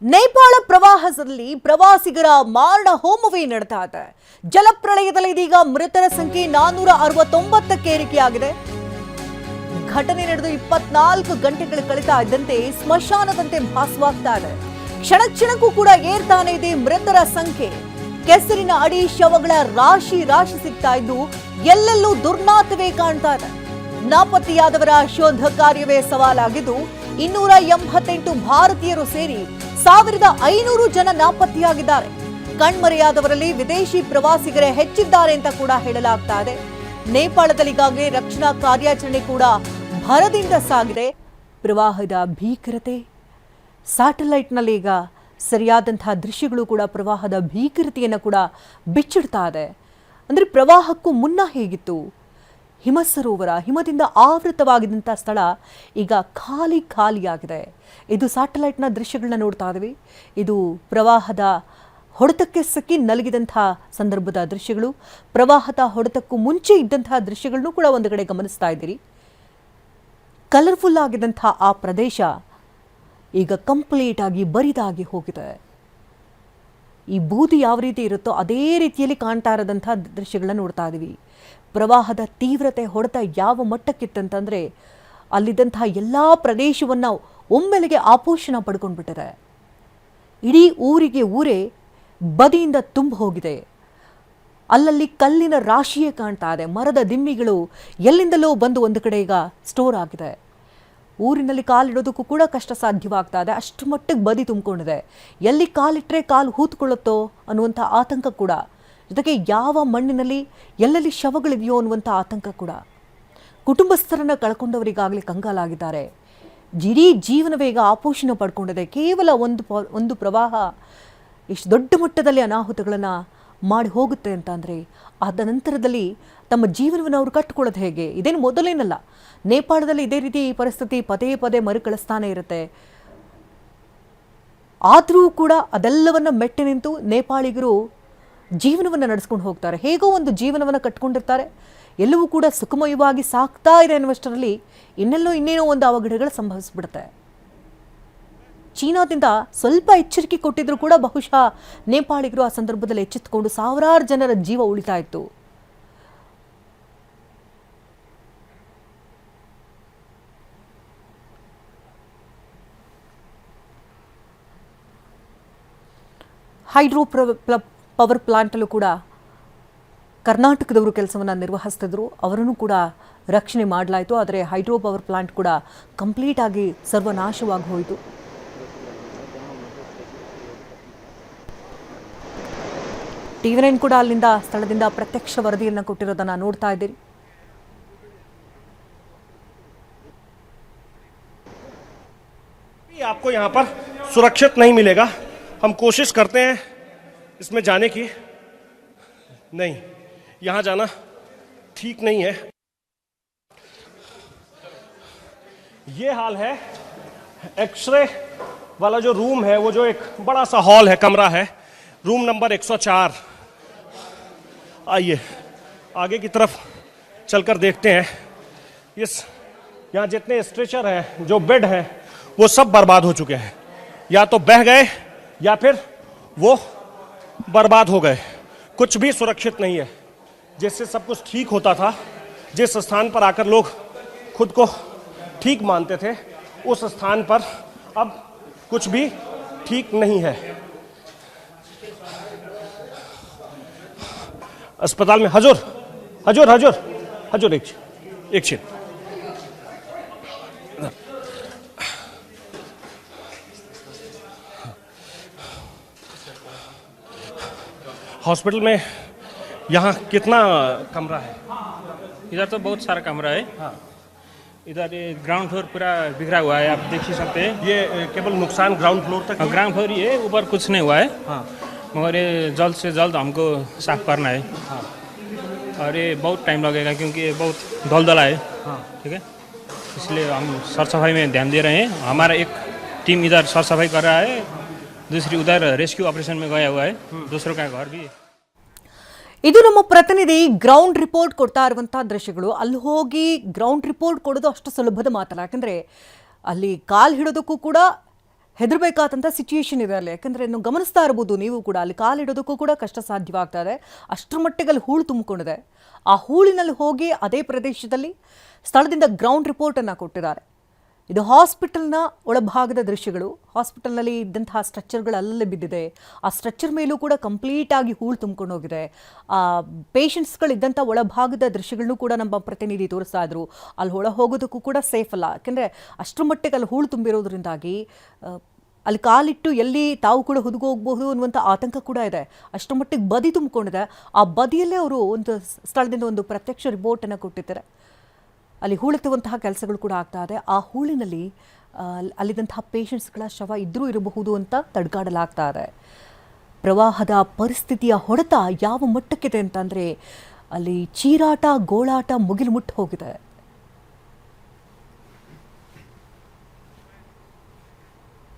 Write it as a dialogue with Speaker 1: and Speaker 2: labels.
Speaker 1: ನೇಪಾಳ ಪ್ರವಾಹದಲ್ಲಿ ಪ್ರವಾಸಿಗರ ಮಾರಣ ಹೋಮವೇ ನಡೆತಾ ಇದೆ. ಜಲಪ್ರಳಯದಲ್ಲಿ ಇದೀಗ ಮೃತರ ಸಂಖ್ಯೆ 469ಕ್ಕೆ ಏರಿಕೆಯಾಗಿದೆ. ಘಟನೆ ನಡೆದು 24 ಗಂಟೆಗಳು ಕಳೆತಾ ಇದ್ದಂತೆ ಸ್ಮಶಾನದಂತೆ ಭಾಸವಾಗ್ತಾ ಇದೆ. ಕ್ಷಣ ಕ್ಷಣಕ್ಕೂ ಕೂಡ ಏರ್ತಾನೆ ಇದೆ ಮೃತರ ಸಂಖ್ಯೆ. ಕೆಸರಿನ ಅಡಿ ಶವಗಳ ರಾಶಿ ರಾಶಿ ಸಿಗ್ತಾ ಇದ್ದು ಎಲ್ಲೆಲ್ಲೂ ದುರ್ನಾತವೇ ಕಾಣ್ತಾ ಇದೆ. ನಾಪತ್ತೆಯಾದವರ ಶೋಧ ಕಾರ್ಯವೇ ಸವಾಲಾಗಿದ್ದು 288 ಭಾರತೀಯರು ಸೇರಿ 1500 ಜನ ನಾಪತ್ತೆಯಾಗಿದ್ದಾರೆ. ಕಣ್ಮರೆಯಾದವರಲ್ಲಿ ವಿದೇಶಿ ಪ್ರವಾಸಿಗರೇ ಹೆಚ್ಚಿದ್ದಾರೆ ಅಂತ ಕೂಡ ಹೇಳಲಾಗ್ತಾ ಇದೆ. ನೇಪಾಳದಲ್ಲಿ ಈಗಾಗಲೇ ರಕ್ಷಣಾ ಕಾರ್ಯಾಚರಣೆ ಕೂಡ ಭರದಿಂದ ಸಾಗಿದೆ. ಪ್ರವಾಹದ ಭೀಕರತೆ ಸ್ಯಾಟಲೈಟ್ನಲ್ಲಿ ಈಗ ಸರಿಯಾದಂತಹ ದೃಶ್ಯಗಳು ಕೂಡ ಪ್ರವಾಹದ ಭೀಕರತೆಯನ್ನು ಕೂಡ ಬಿಚ್ಚಿಡ್ತಾ ಇದೆ. ಅಂದರೆ ಪ್ರವಾಹಕ್ಕೂ ಮುನ್ನ ಹೇಗಿತ್ತು ಹಿಮಸರೋವರ, ಹಿಮದಿಂದ ಆವೃತವಾಗಿದ್ದಂಥ ಸ್ಥಳ ಈಗ ಖಾಲಿಯಾಗಿದೆ. ಇದು ಸ್ಯಾಟಲೈಟ್ನ ದೃಶ್ಯಗಳನ್ನ ನೋಡ್ತಾ ಇದ್ದೀವಿ. ಇದು ಪ್ರವಾಹದ ಹೊಡೆತಕ್ಕೆ ಸಿಕ್ಕಿ ನಲಗಿದಂಥ ಸಂದರ್ಭದ ದೃಶ್ಯಗಳು. ಪ್ರವಾಹದ ಹೊಡೆತಕ್ಕೂ ಮುಂಚೆ ಇದ್ದಂತಹ ದೃಶ್ಯಗಳನ್ನು ಕೂಡ ಒಂದು ಕಡೆ ಗಮನಿಸ್ತಾ ಇದ್ದೀರಿ. ಕಲರ್ಫುಲ್ ಆಗಿದ್ದಂಥ ಆ ಪ್ರದೇಶ ಈಗ ಕಂಪ್ಲೀಟ್ ಆಗಿ ಬರಿದಾಗಿ ಹೋಗಿದೆ. ಈ ಬೂದಿ ಯಾವ ರೀತಿ ಇರುತ್ತೋ ಅದೇ ರೀತಿಯಲ್ಲಿ ಕಾಣ್ತಾ ಇರೋದಂಥ ದೃಶ್ಯಗಳನ್ನ ನೋಡ್ತಾ ಇದ್ದೀವಿ. ಪ್ರವಾಹದ ತೀವ್ರತೆ ಹೊಡೆತ ಯಾವ ಮಟ್ಟಕ್ಕಿತ್ತಂತಂದರೆ ಅಲ್ಲಿದ್ದಂಥ ಎಲ್ಲ ಪ್ರದೇಶವನ್ನು ಒಮ್ಮೆಲೆಗೆ ಆಪೋಷಣ ಪಡ್ಕೊಂಡ್ಬಿಟ್ಟಿದೆ. ಇಡೀ ಊರೇ ಬದಿಯಿಂದ ತುಂಬ ಹೋಗಿದೆ. ಅಲ್ಲಲ್ಲಿ ಕಲ್ಲಿನ ರಾಶಿಯೇ ಕಾಣ್ತಾ ಇದೆ. ಮರದ ದಿಮ್ಮಿಗಳು ಎಲ್ಲಿಂದಲೋ ಬಂದು ಒಂದು ಕಡೆ ಈಗ ಸ್ಟೋರ್ ಆಗಿದೆ. ಊರಿನಲ್ಲಿ ಕಾಲಿಡೋದಕ್ಕೂ ಕೂಡ ಕಷ್ಟ ಸಾಧ್ಯವಾಗ್ತಾ ಇದೆ. ಅಷ್ಟು ಮಟ್ಟಿಗೆ ಬದಿ ತುಂಬಿಕೊಂಡಿದೆ. ಎಲ್ಲಿ ಕಾಲಿಟ್ಟರೆ ಕಾಲು ಹೂತ್ಕೊಳ್ಳುತ್ತೋ ಅನ್ನುವಂಥ ಆತಂಕ ಕೂಡ, ಜೊತೆಗೆ ಯಾವ ಮಣ್ಣಿನಲ್ಲಿ ಎಲ್ಲೆಲ್ಲಿ ಶವಗಳಿದೆಯೋ ಅನ್ನುವಂಥ ಆತಂಕ ಕೂಡ. ಕುಟುಂಬಸ್ಥರನ್ನು ಕಳ್ಕೊಂಡವರಿಗಾಗಲೇ ಕಂಗಾಲಾಗಿದ್ದಾರೆ. ಇಡೀ ಜೀವನವೇ ಈಗ ಆಪೋಷಣ ಪಡ್ಕೊಂಡಿದೆ. ಕೇವಲ ಒಂದು ಪ್ರವಾಹ ಇಷ್ಟು ದೊಡ್ಡ ಮಟ್ಟದಲ್ಲಿ ಅನಾಹುತಗಳನ್ನು ಮಾಡಿ ಹೋಗುತ್ತೆ ಅಂತ ಅಂದರೆ ಆದ ನಂತರದಲ್ಲಿ ತಮ್ಮ ಜೀವನವನ್ನು ಅವರು ಕಟ್ಟಿಕೊಳ್ಳೋದು ಹೇಗೆ? ಇದೇನು ಮೊದಲೇನಲ್ಲ. ನೇಪಾಳದಲ್ಲಿ ಇದೇ ರೀತಿ ಪರಿಸ್ಥಿತಿ ಪದೇ ಮರುಕಳಿಸ್ತಾನೆ ಇರುತ್ತೆ. ಆದರೂ ಕೂಡ ಅದೆಲ್ಲವನ್ನು ಮೆಟ್ಟಿ ನಿಂತು ನೇಪಾಳಿಗರು ಜೀವನವನ್ನು ನಡೆಸ್ಕೊಂಡು ಹೋಗ್ತಾರೆ. ಹೇಗೋ ಒಂದು ಜೀವನವನ್ನು ಕಟ್ಕೊಂಡಿರ್ತಾರೆ. ಎಲ್ಲವೂ ಕೂಡ ಸುಖಮಯವಾಗಿ ಸಾಕ್ತಾ ಇದೆ ಅನ್ನುವಷ್ಟರಲ್ಲಿ ಇನ್ನೇನೋ ಒಂದು ಅವಘಡಗಳು ಸಂಭವಿಸ್ಬಿಡುತ್ತೆ. ಚೀನಾದಿಂದ ಸ್ವಲ್ಪ ಎಚ್ಚರಿಕೆ ಕೊಟ್ಟಿದ್ರು ಕೂಡ ಬಹುಶಃ ನೇಪಾಳಿಗರು ಆ ಸಂದರ್ಭದಲ್ಲಿ ಎಚ್ಚೆತ್ತುಕೊಂಡು ಸಾವಿರಾರು ಜನರ ಜೀವ ಉಳಿತಾ ಇತ್ತು. ಹೈಡ್ರೋ ಪವರ್ ಪ್ಲಾಂಟಲ್ಲೂ ಕೂಡ ಕರ್ನಾಟಕದವರು ಕೆಲಸವನ್ನು ನಿರ್ವಹಿಸ್ತಿದ್ರು. ಅವರನ್ನು ಕೂಡ ರಕ್ಷಣೆ ಮಾಡಲಾಯಿತು. ಆದರೆ ಹೈಡ್ರೋ ಪವರ್ ಪ್ಲಾಂಟ್ ಕೂಡ ಕಂಪ್ಲೀಟ್ ಆಗಿ ಸರ್ವನಾಶವಾಗಿ ಹೋಯಿತು. TV9 ಕೂಡ ಅಲ್ಲಿಂದ ಸ್ಥಳದಿಂದ ಪ್ರತ್ಯಕ್ಷ ವರದಿಯನ್ನು ಕೊಟ್ಟಿರೋದನ್ನ ನೋಡ್ತಾ ಇದ್ದೀರಿ.
Speaker 2: आपको यहाँ पर सुरक्षित नहीं मिलेगा. हम कोशिश करते हैं इसमें जाने की. नहीं, यहाँ जाना ठीक नहीं है. ये हाल है. एक्सरे वाला जो रूम है, वो जो एक बड़ा सा हॉल है, कमरा है, रूम नंबर 104. आइए आगे की तरफ चलकर देखते हैं. यहाँ जितने स्ट्रेचर हैं, जो बेड हैं, वो सब बर्बाद हो चुके हैं. या तो बह गए या फिर वो बर्बाद हो गए. कुछ भी सुरक्षित नहीं है. जिससे सब कुछ ठीक होता था, जिस स्थान पर आकर लोग खुद को ठीक मानते थे, उस स्थान पर अब कुछ भी ठीक नहीं है. अस्पताल में हजूर एक क्षण. हॉस्पिटल में यहाँ कितना कमरा है?
Speaker 3: इधर तो बहुत सारा कमरा है.
Speaker 2: हाँ.
Speaker 3: इधर ये ग्राउंड फ्लोर पूरा बिखरा हुआ है, आप देख ही सकते हैं.
Speaker 2: ये केवल नुकसान ग्राउंड फ्लोर तक?
Speaker 3: ग्राउंड फ्लोर ही है, ऊपर कुछ नहीं हुआ है.
Speaker 2: हाँ.
Speaker 3: मगर ये जल्द से जल्द हमको साफ करना है.
Speaker 2: हाँ.
Speaker 3: और ये बहुत टाइम लगेगा क्योंकि ये बहुत दलदला है.
Speaker 2: हाँ.
Speaker 3: ठीक है, इसलिए हम साफ सफाई में ध्यान दे रहे हैं. हमारा एक टीम इधर साफ सफाई कर रहा है, दूसरी उधर रेस्क्यू ऑपरेशन में गया हुआ है. दूसरों का घर भी.
Speaker 1: ಇದು ನಮ್ಮ ಪ್ರತಿನಿಧಿ ಗ್ರೌಂಡ್ ರಿಪೋರ್ಟ್ ಕೊಡ್ತಾ ಇರುವಂತಹ ದೃಶ್ಯಗಳು. ಅಲ್ಲಿ ಹೋಗಿ ಗ್ರೌಂಡ್ ರಿಪೋರ್ಟ್ ಕೊಡೋದು ಅಷ್ಟು ಸುಲಭದ ಮಾತಲ್ಲ. ಯಾಕಂದರೆ ಅಲ್ಲಿ ಕಾಲು ಹಿಡೋದಕ್ಕೂ ಕೂಡ ಹೆದರಬೇಕಾದಂಥ ಸಿಚುಯೇಷನ್ ಇದೆ ಅಲ್ಲಿ. ಯಾಕಂದರೆ ಇನ್ನು ಗಮನಿಸ್ತಾ ಇರ್ಬೋದು ನೀವು ಕೂಡ, ಅಲ್ಲಿ ಕಾಲಿಡೋದಕ್ಕೂ ಕೂಡ ಕಷ್ಟ ಸಾಧ್ಯವಾಗ್ತಾ ಇದೆ. ಅಷ್ಟರ ಮಟ್ಟಿಗೆ ಅಲ್ಲಿ ಹೂಳು ತುಂಬಿಕೊಂಡಿದೆ. ಆ ಹೂಳಿನಲ್ಲಿ ಹೋಗಿ ಅದೇ ಪ್ರದೇಶದಲ್ಲಿ ಸ್ಥಳದಿಂದ ಗ್ರೌಂಡ್ ರಿಪೋರ್ಟನ್ನು ಕೊಟ್ಟಿದ್ದಾರೆ. ಇದು ಹಾಸ್ಪಿಟಲ್ನ ಒಳಭಾಗದ ದೃಶ್ಯಗಳು. ಹಾಸ್ಪಿಟಲ್ನಲ್ಲಿ ಇದ್ದಂತಹ ಸ್ಟ್ರಕ್ಚರ್ಗಳು ಅಲ್ಲೇ ಬಿದ್ದಿದೆ. ಆ ಸ್ಟ್ರಕ್ಚರ್ ಮೇಲೂ ಕೂಡ ಕಂಪ್ಲೀಟಾಗಿ ಹೂಳು ತುಂಬ್ಕೊಂಡು ಹೋಗಿದೆ. ಆ ಪೇಷಂಟ್ಸ್ಗಳಿದ್ದಂಥ ಒಳಭಾಗದ ದೃಶ್ಯಗಳನ್ನು ಕೂಡ ನಮ್ಮ ಪ್ರತಿನಿಧಿ ತೋರಿಸ್ತಾ ಇದ್ರು. ಅಲ್ಲಿ ಒಳ ಹೋಗೋದಕ್ಕೂ ಕೂಡ ಸೇಫ್ ಅಲ್ಲ, ಯಾಕೆಂದರೆ ಅಷ್ಟರ ಮಟ್ಟಿಗೆ ಅಲ್ಲಿ ಹೂಳು ತುಂಬಿರೋದ್ರಿಂದಾಗಿ ಅಲ್ಲಿ ಕಾಲಿಟ್ಟು ಎಲ್ಲಿ ತಾವು ಕೂಡ ಹುದುಗೋಗಬಹುದು ಅನ್ನುವಂಥ ಆತಂಕ ಕೂಡ ಇದೆ. ಅಷ್ಟರ ಮಟ್ಟಿಗೆ ಬದಿ ತುಂಬಿಕೊಂಡಿದೆ. ಆ ಬದಿಯಲ್ಲೇ ಅವರು ಒಂದು ಸ್ಥಳದಿಂದ ಒಂದು ಪ್ರತ್ಯಕ್ಷ ರಿಪೋರ್ಟನ್ನು ಕೊಟ್ಟಿದ್ದಾರೆ. ಅಲ್ಲಿ ಹೂಳೆತ್ತುವಂತಹ ಕೆಲಸಗಳು ಕೂಡ ಆಗ್ತಾ ಇದೆ. ಆ ಹೂಳಿನಲ್ಲಿ ಅಲ್ಲಿದ್ದಂತಹ ಪೇಷಂಟ್ಸ್ಗಳ ಶವ ಇದ್ರೂ ಇರಬಹುದು ಅಂತ ತಡ್ಕಾಡಲಾಗ್ತಾ ಇದೆ. ಪ್ರವಾಹದ ಪರಿಸ್ಥಿತಿಯ ಹೊಡೆತ ಯಾವ ಮಟ್ಟಕ್ಕಿದೆ ಅಂತಂದರೆ ಅಲ್ಲಿ ಚೀರಾಟ ಗೋಳಾಟ ಮುಗಿಲು ಮುಟ್ಟು ಹೋಗಿದೆ.